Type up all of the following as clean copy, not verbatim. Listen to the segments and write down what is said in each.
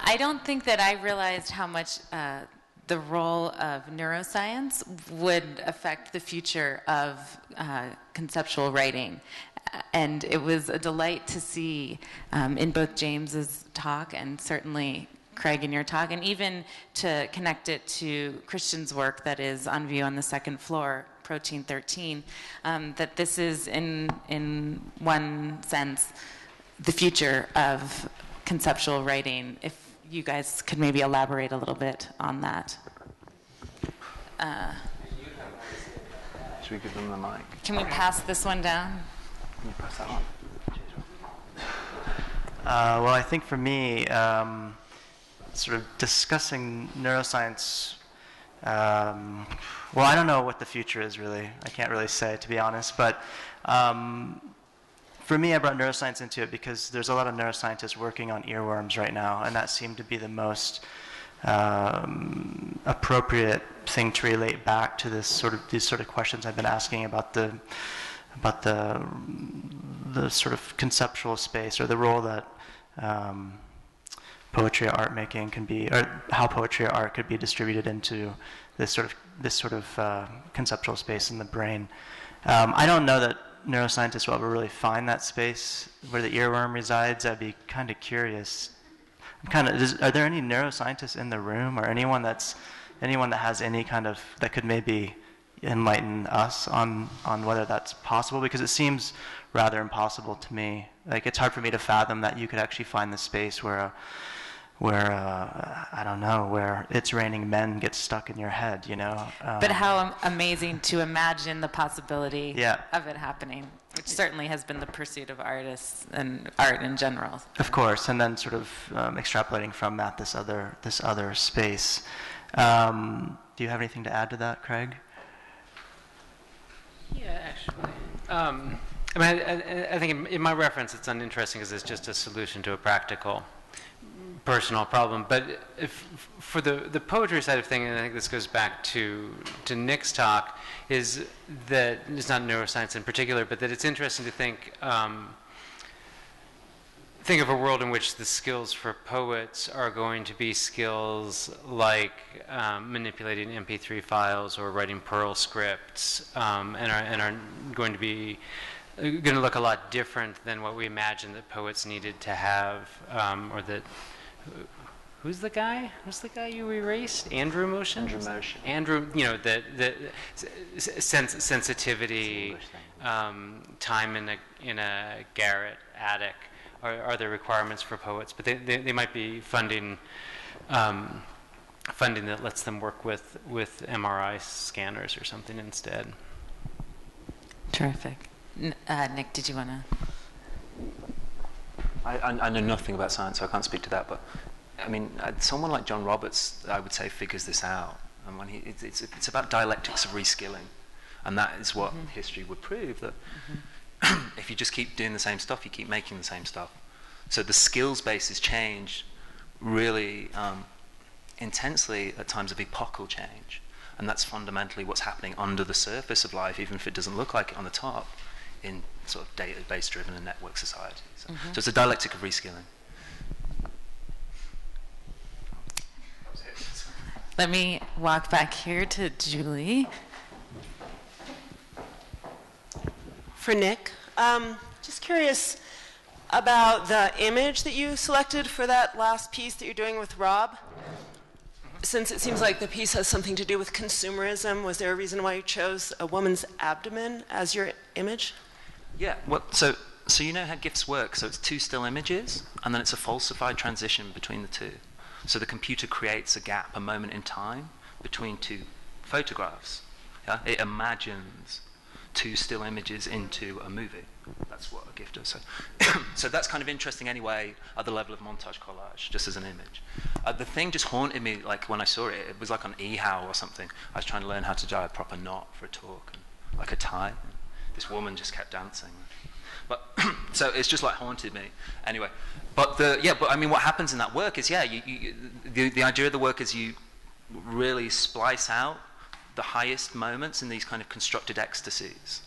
I don't think that I realized how much the role of neuroscience would affect the future of conceptual writing. And it was a delight to see in both James's talk and certainly Craig in your talk, and even to connect it to Christian's work that is on view on the second floor, Protein 13, that this is in one sense the future of conceptual writing. If you guys could maybe elaborate a little bit on that. Should we give them the mic? Can we pass this one down? Can you pass that one? Well, I think for me, sort of discussing neuroscience, well, I don't know what the future is really. I can't really say, to be honest. But for me, I brought neuroscience into it because there's a lot of neuroscientists working on earworms right now, and that seemed to be the most appropriate thing to relate back to these sort of questions I've been asking about the sort of conceptual space, or the role that poetry or art making can be, or how poetry or art could be distributed into this sort of conceptual space in the brain. I don't know that neuroscientists will ever really find that space where the earworm resides. I'd be kind of curious. Are there any neuroscientists in the room, or anyone that has any kind of, that could maybe enlighten us on whether that's possible? Because it seems rather impossible to me. Like, it's hard for me to fathom that you could actually find the space where I don't know, where It's Raining Men gets stuck in your head, you know? But how amazing to imagine the possibility of it happening, which certainly has been the pursuit of artists and art in general. Of course, and then sort of extrapolating from that this other space. Do you have anything to add to that, Craig? Yeah, actually. I mean, I think in my reference it's uninteresting because it's just a solution to a practical, personal problem. But for the poetry side of things, and I think this goes back to Nick's talk, is that it's not neuroscience in particular, but that it's interesting to think of a world in which the skills for poets are going to be skills like manipulating MP3 files or writing Perl scripts, and are going to look a lot different than what we imagined that poets needed to have, or that. Who's the guy? Who's the guy you erased? Andrew Motion? Andrew Motion. Andrew, you know, the sensitivity, time in a garret attic are the requirements for poets, but they might be funding that lets them work with MRI scanners or something instead. Terrific. Nick, did you want to? I know nothing about science, so I can't speak to that. But I mean, someone like John Roberts, I would say, figures this out. And when it's about dialectics of reskilling, and that is what history would prove, that if you just keep doing the same stuff, you keep making the same stuff. So the skills bases change really intensely at times of epochal change, and that's fundamentally what's happening under the surface of life, even if it doesn't look like it on the top, in sort of database-driven and network societies. So it's a dialectic of reskilling. Let me walk back here to Julie. For Nick, just curious about the image that you selected for that last piece that you're doing with Rob. Since it seems like the piece has something to do with consumerism, was there a reason why you chose a woman's abdomen as your image? Yeah, well, so you know how GIFs work. So it's two still images, and then it's a falsified transition between the two. So the computer creates a gap, a moment in time, between two photographs. Yeah? It imagines two still images into a movie. That's what a GIF does. So, so that's kind of interesting anyway at the level of montage collage, just as an image. The thing just haunted me, like when I saw it, it was like on eHow or something. I was trying to learn how to tie a proper knot for a talk, and like a tie. This woman just kept dancing. But so it's just like haunted me. Anyway, but I mean, what happens in that work is, the idea of the work is you really splice out the highest moments in these kind of constructed ecstasies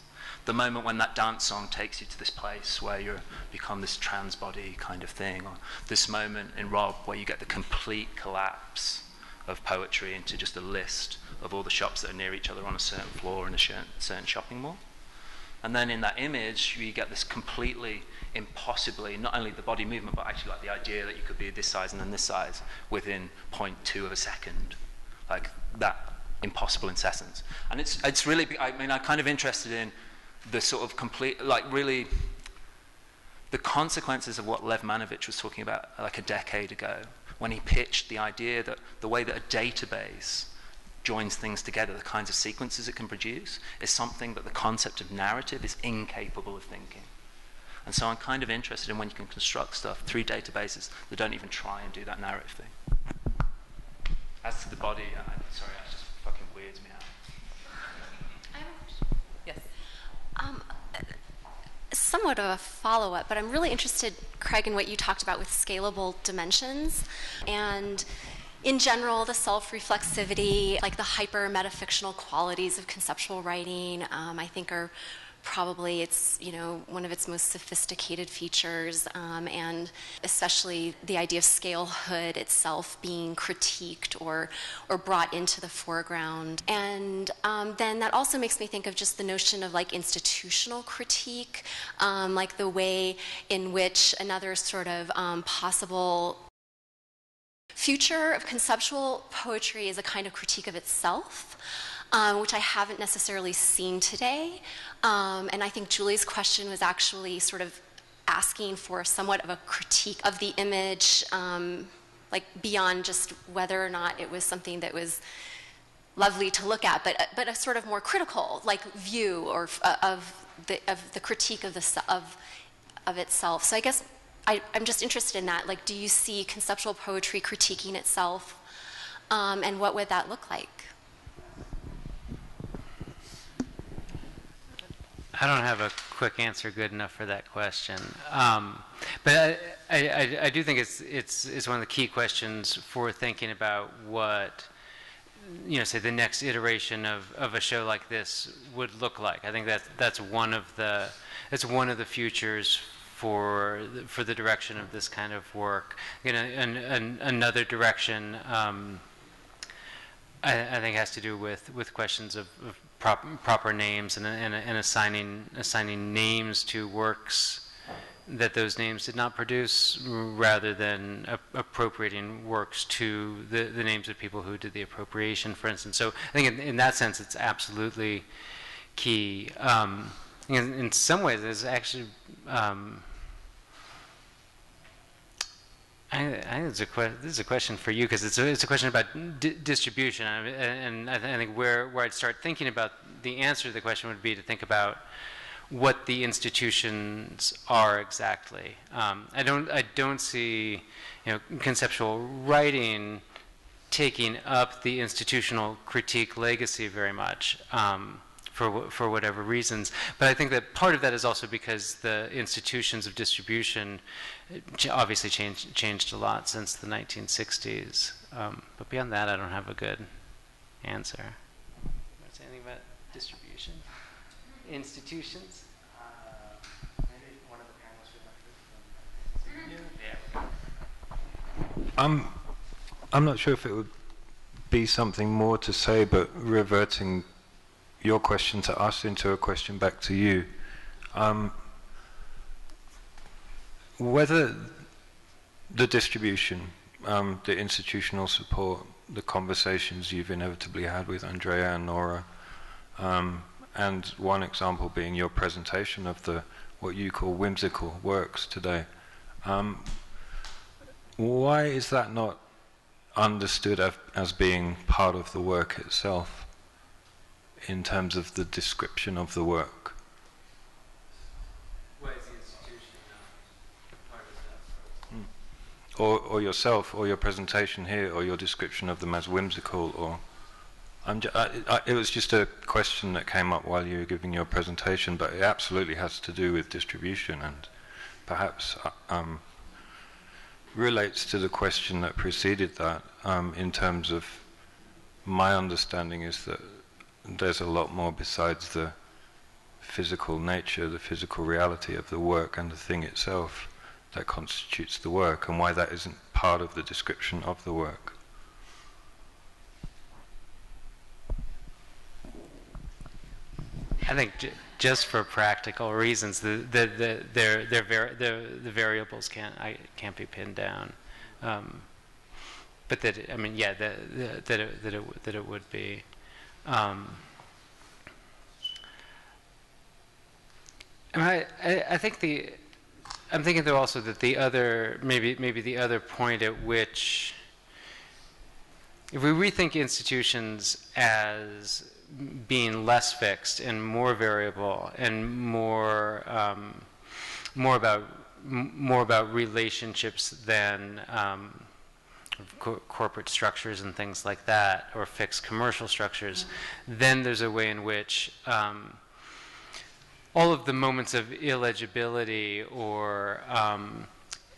the moment when that dance song takes you to this place where you become this trans body kind of thing, or this moment in Rob where you get the complete collapse of poetry into just a list of all the shops that are near each other on a certain floor in a certain shopping mall. And then in that image, you get this completely impossibly, not only the body movement, but actually like the idea that you could be this size and then this size within 0.2 of a second. Like that impossible incessance. And it's really, I mean, I'm kind of interested in the sort of complete, like really, the consequences of what Lev Manovich was talking about like a decade ago, when he pitched the idea that the way that a database joins things together, the kinds of sequences it can produce, is something that the concept of narrative is incapable of thinking. And so I'm kind of interested in when you can construct stuff through databases that don't even try and do that narrative thing. As to the body, I'm sorry, that just fucking weirds me out. I have a question. Yes. Somewhat of a follow-up, but I'm really interested, Craig, in what you talked about with scalable dimensions. And in general, the self-reflexivity, like the hyper-metafictional qualities of conceptual writing, I think are probably one of its most sophisticated features, and especially the idea of scalehood itself being critiqued or brought into the foreground. And then that also makes me think of just the notion of like institutional critique, like the way in which another sort of possible future of conceptual poetry is a kind of critique of itself, which I haven't necessarily seen today. And I think Julie's question was actually sort of asking for somewhat of a critique of the image, like beyond just whether or not it was something that was lovely to look at, but a sort of more critical like view or of the critique of itself. So I guess I'm just interested in that. Like, do you see conceptual poetry critiquing itself, and what would that look like? I don't have a quick answer good enough for that question, but I do think it's one of the key questions for thinking about what, say the next iteration of a show like this would look like. I think that's one of the futures for the direction of this kind of work. Another direction I think has to do with questions of proper names and assigning names to works that those names did not produce, rather than appropriating works to the names of people who did the appropriation, for instance. So I think in that sense it's absolutely key. In some ways it's actually I think this is a question for you, because it's a question about distribution, and I think where I'd start thinking about the answer to the question would be to think about what the institutions are exactly. I don't see conceptual writing taking up the institutional critique legacy very much. For whatever reasons. But I think that part of that is also because the institutions of distribution obviously changed a lot since the 1960s. But beyond that, I don't have a good answer. Want to say anything about distribution? Institutions? Maybe one of the panelists would like to. I'm not sure if it would be something more to say, but reverting your question to us into a question back to you. Whether the distribution, the institutional support, the conversations you've inevitably had with Andrea and Nora, and one example being your presentation of what you call whimsical works today, why is that not understood as being part of the work itself, in terms of the description of the work? Why is the institution part of that? Or yourself, or your presentation here, or your description of them as whimsical, or... it was just a question that came up while you were giving your presentation, but it absolutely has to do with distribution, and perhaps relates to the question that preceded that, in terms of my understanding is that there's a lot more besides the physical nature, the physical reality of the work and the thing itself that constitutes the work, and why that isn't part of the description of the work. I think just for practical reasons, the variables can't be pinned down, but that, I mean, yeah, that it would be. I think I'm thinking though also that the other, maybe the other point at which, if we rethink institutions as being less fixed and more variable and more about relationships than corporate structures and things like that, or fixed commercial structures, then there's a way in which all of the moments of illegibility or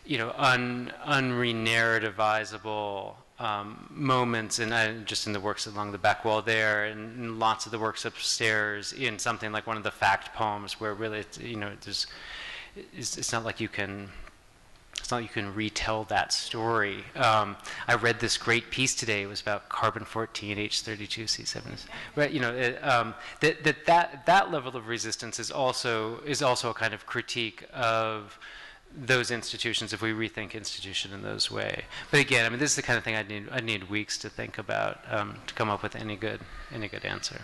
unre-narrativizable moments, and just in the works along the back wall there, and lots of the works upstairs, in something like one of the fact poems, where really it's not like you can retell that story. I read this great piece today. It was about carbon-14, H32C7. Right, that level of resistance is also a kind of critique of those institutions, if we rethink institution in those way. But again, I mean, this is the kind of thing I'd need weeks to think about to come up with any good answer.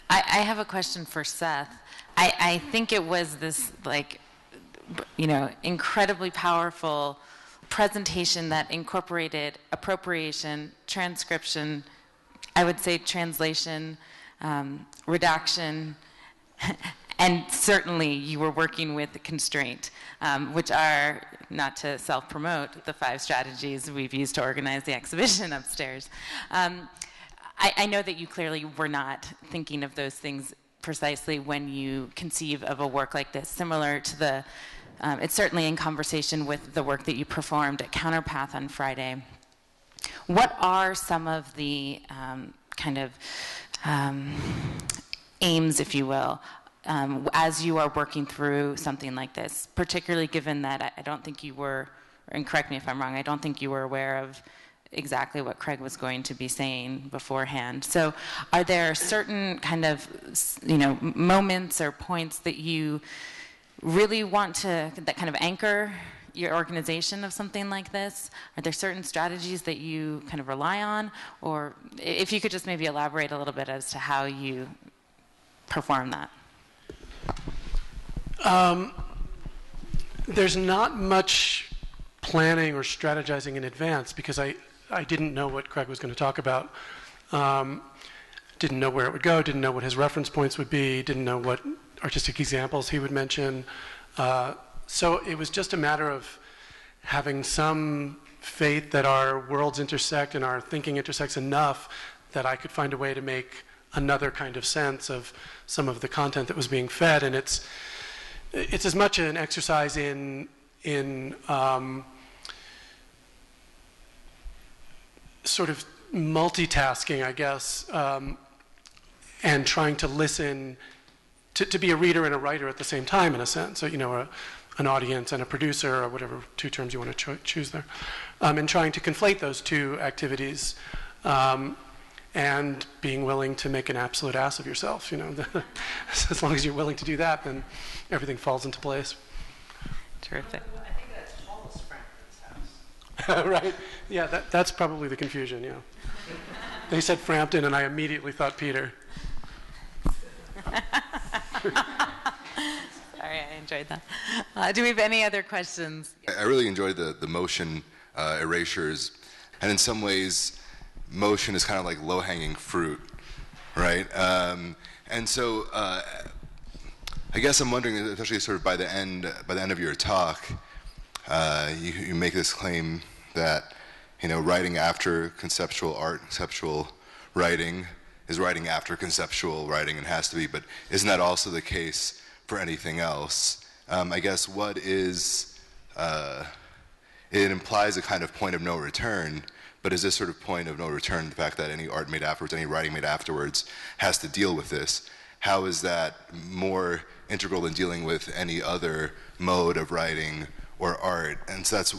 I have a question for Seth. I think it was this, like, incredibly powerful presentation that incorporated appropriation, transcription, I would say translation, redaction, and certainly you were working with constraint, which are, not to self-promote, the 5 strategies we've used to organize the exhibition upstairs. I know that you clearly were not thinking of those things precisely when you conceive of a work like this, similar to the, it's certainly in conversation with the work that you performed at Counterpath on Friday. What are some of the aims, if you will, as you are working through something like this, particularly given that I don't think you were, and correct me if I'm wrong, I don't think you were aware of exactly what Craig was going to be saying beforehand. So are there certain kind of, moments or points that you really want to, that kind of anchor your organization of something like this? Are there certain strategies that you kind of rely on? Or if you could just maybe elaborate a little bit as to how you perform that. There's not much planning or strategizing in advance, because I didn't know what Craig was going to talk about. Didn't know where it would go, didn't know what his reference points would be, didn't know what artistic examples he would mention. So it was just a matter of having some faith that our worlds intersect and our thinking intersects enough that I could find a way to make another kind of sense of some of the content that was being fed. And it's as much an exercise in sort of multitasking, I guess, and trying to listen, to be a reader and a writer at the same time, in a sense. So, an audience and a producer, or whatever 2 terms you want to choose there, and trying to conflate those 2 activities, and being willing to make an absolute ass of yourself. As long as you're willing to do that, then everything falls into place. Terrific. I think that's Paul's Frampton's house. Right? Yeah, that's probably the confusion, yeah. They said Frampton, and I immediately thought Peter. Sorry, I enjoyed that. Do we have any other questions? I really enjoyed the motion erasures, and in some ways, motion is kind of like low-hanging fruit, right? And so, I guess I'm wondering, especially sort of by the end of your talk, you make this claim that writing after conceptual art, conceptual writing is writing after conceptual writing, and has to be. But isn't that also the case for anything else? I guess what is it implies a kind of point of no return. But is this sort of point of no return the fact that any art made afterwards, any writing made afterwards, has to deal with this? how is that more integral in dealing with any other mode of writing or art? And so that's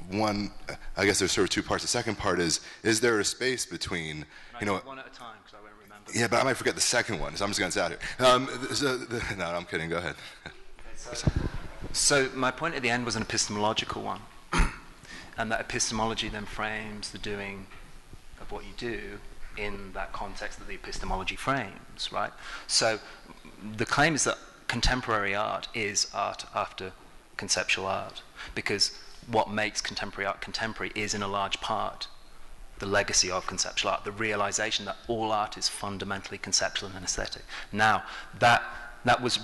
one, I guess there's sort of two parts. The second part is there a space between, you know... One at a time, because I won't remember. Yeah, but I might forget the second one, so I'm just going to say it here. No, I'm kidding, go ahead. So my point at the end was an epistemological one. And that epistemology then frames the doing of what you do in that context that the epistemology frames, right? So the claim is that contemporary art is art after conceptual art, because what makes contemporary art contemporary is in a large part the legacy of conceptual art, the realization that all art is fundamentally conceptual and aesthetic. Now, that was,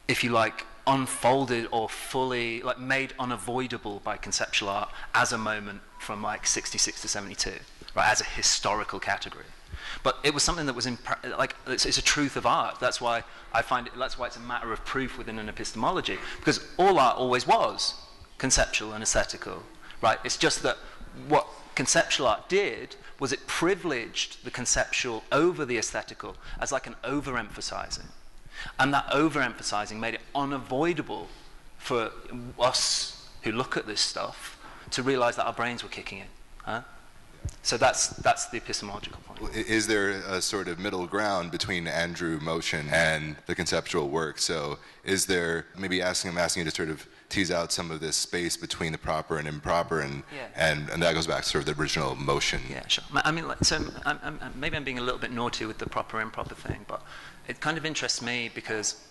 if you like, unfolded or fully, like, made unavoidable by conceptual art as a moment from like 66 to 72, right, as a historical category. But it was something that was it's a truth of art. That's why I find it, that's why it's a matter of proof within an epistemology, because all art always was conceptual and aesthetical, right? It's just that what conceptual art did was it privileged the conceptual over the aesthetical as like an overemphasizing. And that overemphasizing made it unavoidable for us who look at this stuff to realize that our brains were kicking in. Huh? So that's the epistemological point. Is there a sort of middle ground between Andrew motion and the conceptual work? So is there, maybe I'm asking you to sort of tease out some of this space between the proper and improper, and that goes back to sort of the original motion. Yeah, sure. I mean, so maybe I'm being a little bit naughty with the proper improper thing, but it kind of interests me because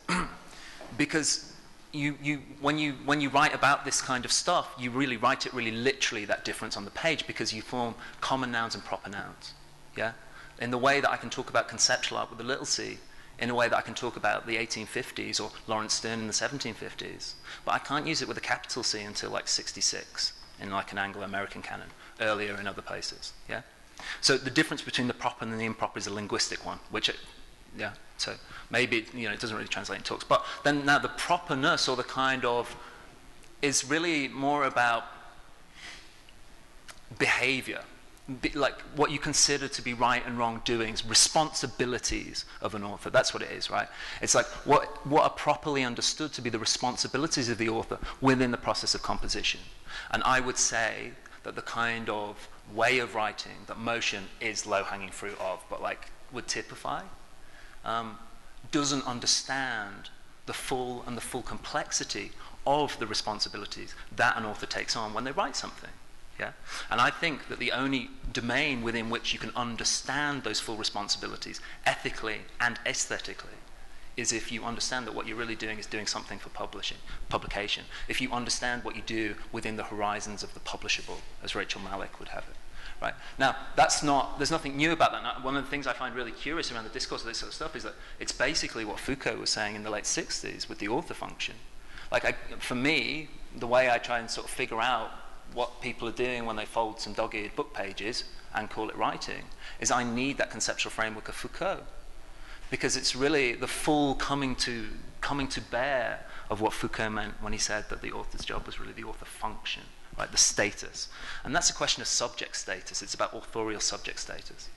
when you write about this kind of stuff, you really write it really literally, that difference on the page, because you form common nouns and proper nouns. Yeah, in the way that I can talk about conceptual art with a little c, in a way that I can talk about the 1850s or Lawrence Stern in the 1750s, but I can't use it with a capital C until like 66 in like an Anglo-American canon, earlier in other places. Yeah, so the difference between the proper and the improper is a linguistic one, so maybe it doesn't really translate in talks. But then now the properness, or the kind of, is really more about behavior, like what you consider to be right and wrong doings, responsibilities of an author. That's what it is, right? It's like what are properly understood to be the responsibilities of the author within the process of composition. And I would say that the kind of way of writing that motion is low-hanging fruit of, but like would typify, doesn't understand the full complexity of the responsibilities that an author takes on when they write something. Yeah? And I think that the only domain within which you can understand those full responsibilities ethically and aesthetically is if you understand that what you're really doing is doing something for publication. If you understand what you do within the horizons of the publishable, as Rachel Malik would have it. Right? Now, there's nothing new about that. Now, one of the things I find really curious around the discourse of this sort of stuff is that it's basically what Foucault was saying in the late 60s with the author function. Like, for me, the way I try and sort of figure out what people are doing when they fold some dog-eared book pages and call it writing is I need that conceptual framework of Foucault, because it's really the full coming to bear of what Foucault meant when he said that the author's job was really the author function, right? The status. And that's a question of subject status. It's about authorial subject status.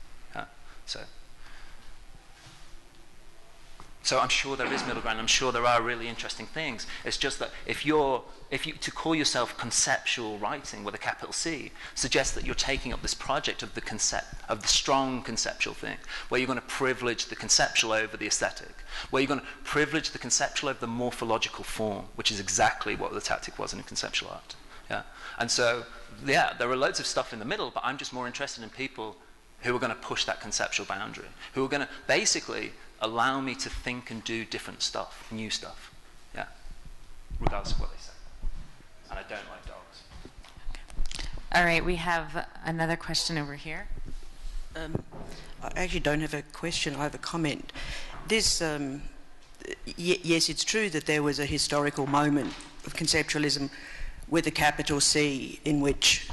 So I'm sure there is middle ground. I'm sure there are really interesting things. It's just that if you to call yourself conceptual writing with a capital C suggests that you're taking up this project of the strong conceptual thing, where you're going to privilege the conceptual over the aesthetic, where you're going to privilege the conceptual over the morphological form, which is exactly what the tactic was in conceptual art. Yeah, and so there are loads of stuff in the middle, but I'm just more interested in people who are going to push that conceptual boundary, who are going to basically allow me to think and do different stuff, new stuff, regardless of what they say. And I don't like dogs. All right, we have another question over here. I actually don't have a question, I have a comment. This, yes, it's true that there was a historical moment of conceptualism with a capital C in which,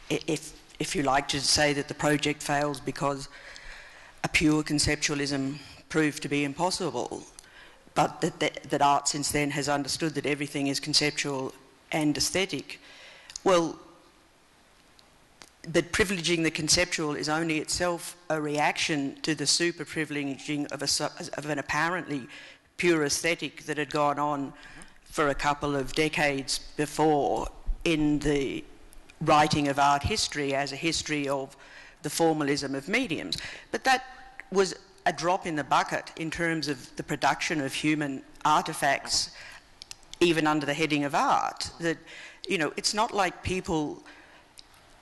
if you like to say that the project fails because a pure conceptualism proved to be impossible, but that art since then has understood that everything is conceptual and aesthetic. Well, but privileging the conceptual is only itself a reaction to the super privileging of an apparently pure aesthetic that had gone on for a couple of decades before in the writing of art history as a history of the formalism of mediums. But that was a drop in the bucket in terms of the production of human artefacts, even under the heading of art. That, you know, it's not like people,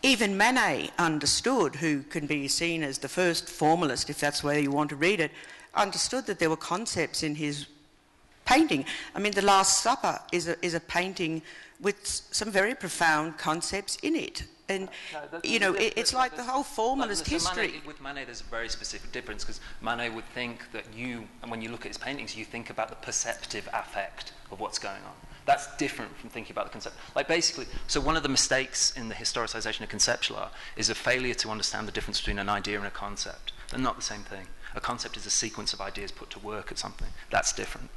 even Manet understood, who can be seen as the first formalist, if that's the way you want to read it, understood that there were concepts in his painting. I mean, The Last Supper is a painting with some very profound concepts in it. And, you know, it's like the whole formalist history. With Manet, there's a very specific difference, because Manet would think that and when you look at his paintings, you think about the perceptive affect of what's going on. That's different from thinking about the concept. Like, basically, so one of the mistakes in the historicization of conceptual art is a failure to understand the difference between an idea and a concept. They're not the same thing. A concept is a sequence of ideas put to work at something. That's different.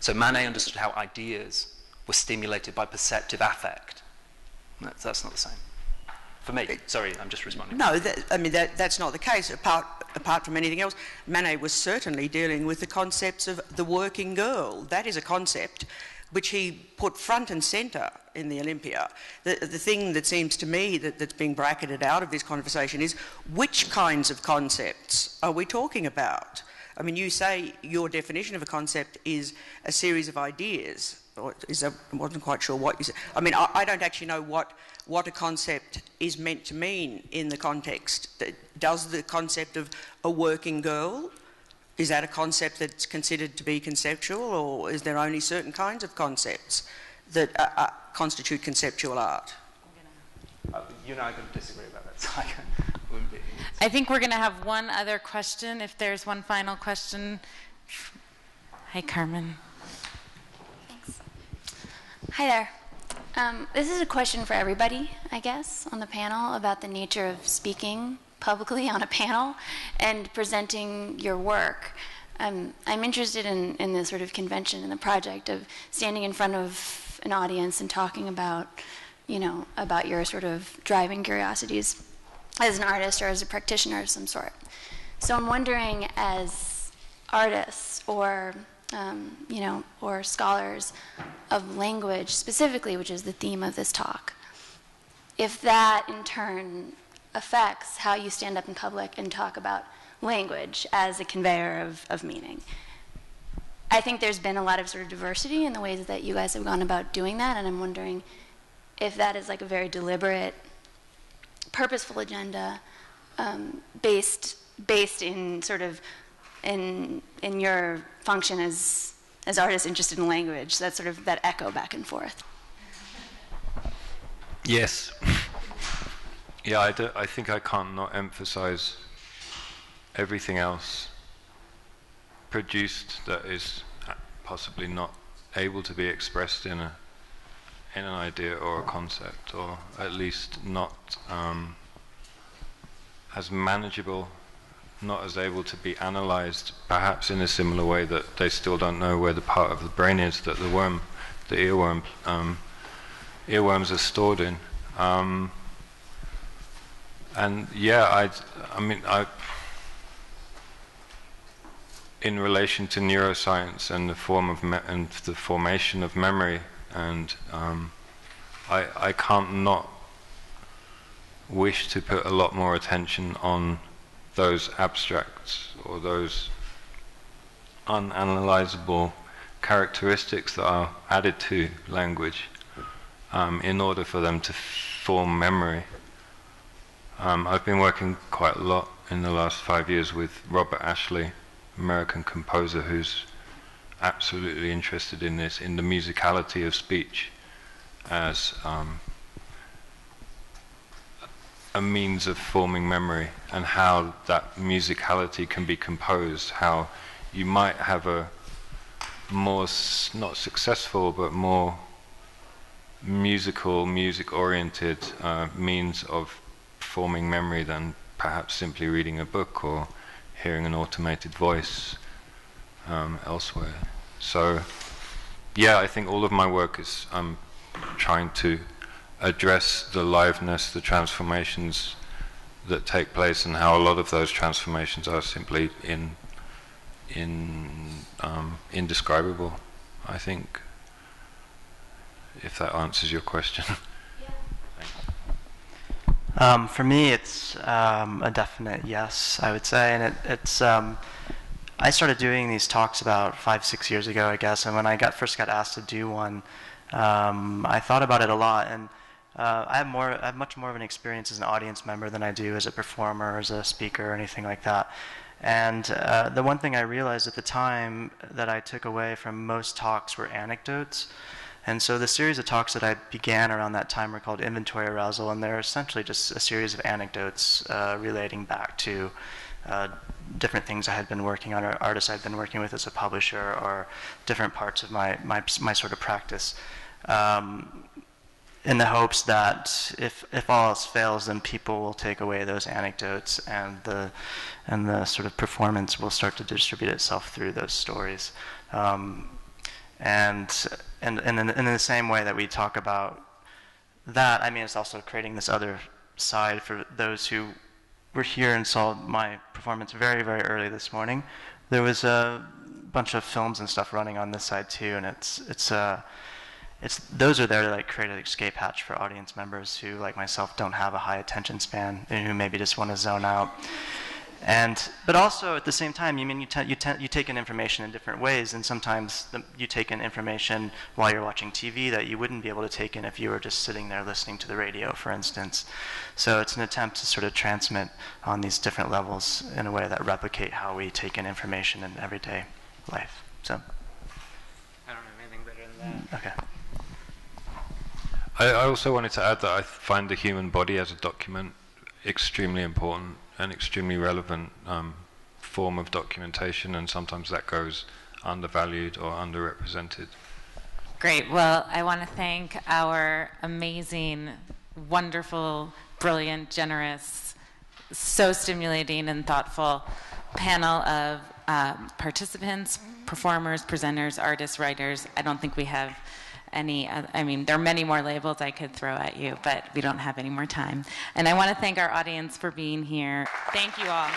So Manet understood how ideas were stimulated by perceptive affect. That's not the same. For me, sorry, I'm just responding. No, that's not the case. Apart from anything else, Manet was certainly dealing with the concepts of the working girl. That is a concept which he put front and centre in the Olympia. The thing that seems to me that's being bracketed out of this conversation is, which kinds of concepts are we talking about? I mean, you say your definition of a concept is a series of ideas. I wasn't quite sure what you said. I mean, I don't actually know what a concept is meant to mean in the context. Does the concept of a working girl, is that a concept that's considered to be conceptual, or is there only certain kinds of concepts that constitute conceptual art? You and I are going to disagree about that, so I think we're going to have one other question, if there's one final question. Hi, Carmen. Thanks. Hi there. This is a question for everybody, I guess, on the panel about the nature of speaking publicly on a panel and presenting your work. I'm interested in the sort of convention and the project of standing in front of an audience and talking about, you know, about your sort of driving curiosities as an artist or as a practitioner of some sort. So I'm wondering, as artists or you know, or scholars of language specifically, which is the theme of this talk, if that in turn affects how you stand up in public and talk about language as a conveyor of meaning. I think there's been a lot of sort of diversity in the ways that you guys have gone about doing that, and I'm wondering if that is like a very deliberate, purposeful agenda based in sort of in your function as artists interested in language, that sort of that echo back and forth. Yes. Yeah, I think I can't not emphasize everything else produced that is possibly not able to be expressed in an idea or a concept, or at least not as manageable, not as able to be analyzed, perhaps in a similar way that they still don't know where the part of the brain is that the earworms are stored in. And yeah, in relation to neuroscience and the formation of memory, and I can't not wish to put a lot more attention on those abstracts or those unanalyzable characteristics that are added to language in order for them to form memory. I've been working quite a lot in the last 5 years with Robert Ashley, American composer, who's absolutely interested in this, in the musicality of speech as a means of forming memory, and how that musicality can be composed, how you might have a more, not successful, but more music-oriented means of forming memory than perhaps simply reading a book or hearing an automated voice elsewhere. So, yeah, I think all of my work is trying to address the liveness, the transformations that take place, and how a lot of those transformations are simply indescribable, I think, if that answers your question. For me, it's a definite yes, I would say, and it's. I started doing these talks about 5-6 years ago, I guess, and when I first got asked to do one, I thought about it a lot, and I have much more of an experience as an audience member than I do as a performer, as a speaker, or anything like that. And the one thing I realized at the time that I took away from most talks were anecdotes. And so the series of talks that I began around that time were called Inventory Arousal, and they're essentially just a series of anecdotes relating back to different things I had been working on, or artists I'd been working with as a publisher, or different parts of my sort of practice, in the hopes that if all else fails, then people will take away those anecdotes, and the sort of performance will start to distribute itself through those stories. And in the same way that we talk about that, I mean, it's also creating this other side for those who were here and saw my performance very, very early this morning. There was a bunch of films and stuff running on this side too, and it's those are there to like create an escape hatch for audience members who, like myself, don't have a high attention span and who maybe just want to zone out. But also at the same time, you take in information in different ways, and sometimes you take in information while you're watching TV that you wouldn't be able to take in if you were just sitting there listening to the radio, for instance. So it's an attempt to sort of transmit on these different levels in a way that replicate how we take in information in everyday life. So I don't have anything better than that. Okay. I also wanted to add that I find the human body as a document extremely important, an extremely relevant form of documentation, and sometimes that goes undervalued or underrepresented. Great. Well, I want to thank our amazing, wonderful, brilliant, generous, so stimulating and thoughtful panel of participants, performers, presenters, artists, writers. I don't think we have any, I mean, there are many more labels I could throw at you, but we don't have any more time. And I want to thank our audience for being here. Thank you all.